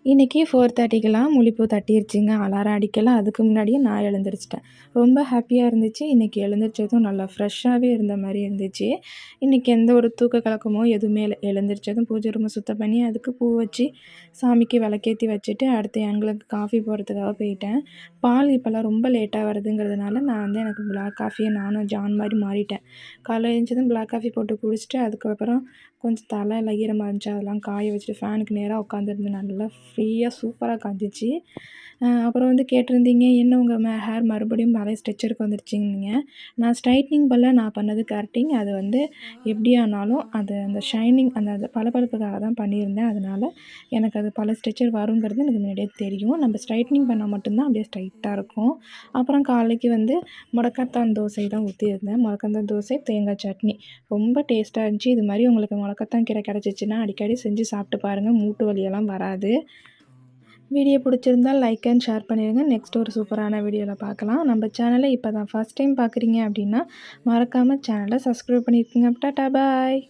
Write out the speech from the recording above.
இன்றைக்கி 4:30க்கெல்லாம் முழிப்பு தட்டிருச்சுங்க. அலாரம் அடிக்கல. அதுக்கு முன்னாடியே நான் எழுந்திரிச்சிட்டேன். ரொம்ப ஹாப்பியாக இருந்துச்சு. இன்றைக்கி எழுந்திரிச்சதும் நல்லா ஃப்ரெஷ்ஷாகவே இருந்த மாரி இருந்துச்சு. இன்றைக்கி எந்த ஒரு தூக்க கலக்கமோ எதுவுமே இல்ல. எழுந்திரிச்சதும் பூஜை ரூமை சுத்தம் பண்ணி, அதுக்கு பூ வச்சு, சாமிக்கு விளக்கேத்தி வச்சுட்டு, அடுத்து எங்களுக்கு காஃபி போடுறதுக்காக போயிட்டேன். பால் இப்போலாம் ரொம்ப லேட்டாக வருதுங்கிறதுனால, நான் வந்து எனக்கு பிளாக் காஃபியே நானும் ஜான் மாரி மாறிட்டேன். காலைல எழுந்திரிச்சதும் பிளாக் காஃபி போட்டு குடிச்சிட்டு, அதுக்கப்புறம் கொஞ்சம் தலைலாம் ஈரமாக இருந்துச்சு. அதெல்லாம் காய வச்சுட்டு ஃபேனுக்கு நேரா உட்காந்துருந்தேன். நல்லா ஃப்ரீயாக சூப்பராக காய்ஞ்சிச்சு. அப்புறம் வந்து கேட்டிருந்தீங்க, என்ன உங்கள் ஹேர் மறுபடியும் பழைய ஸ்ட்ரக்சருக்கு வந்துருச்சுன்னீங்க. நான் ஸ்ட்ரைட்னிங் பதிலா நான் பண்ணது கரெக்டிங். அது வந்து எப்படியானாலும் அது அந்த ஷைனிங் அந்த பளபளப்புக்காக தான் பண்ணியிருந்தேன். அதனால எனக்கு அது பழைய ஸ்ட்ரக்சர் வருங்கிறது எனக்கு முன்னாடியே தெரியும். நம்ம ஸ்ட்ரைட்னிங் பண்ணால் மட்டும்தான் அப்படியே ஸ்ட்ரைட்டாக இருக்கும். அப்புறம் காலைக்கு வந்து முடக்கத்தான் தோசை தான் ஊற்றியிருந்தேன். முடக்கத்தான் தோசை, தேங்காய் சட்னி. ரொம்ப டேஸ்ட்டாக இருந்துச்சு. இது மாதிரி உங்களுக்கு முடக்கத்தான் கீரை கிடச்சிச்சின்னா அடிக்கடி செஞ்சு சாப்பிட்டு பாருங்கள். மூட்டு வலியெல்லாம் வராது. வீடியோ பிடிச்சிருந்தா லைக் அண்ட் ஷேர் பண்ணிடுங்க. நெக்ஸ்ட் ஒரு சூப்பரான வீடியோவில் பார்க்கலாம். நம்ம சேனலை இப்போ தான் ஃபஸ்ட் டைம் பார்க்குறீங்க அப்படின்னா மறக்காமல் சேனலை சப்ஸ்கிரைப் பண்ணியிருக்கீங்க. டாடா பாய்.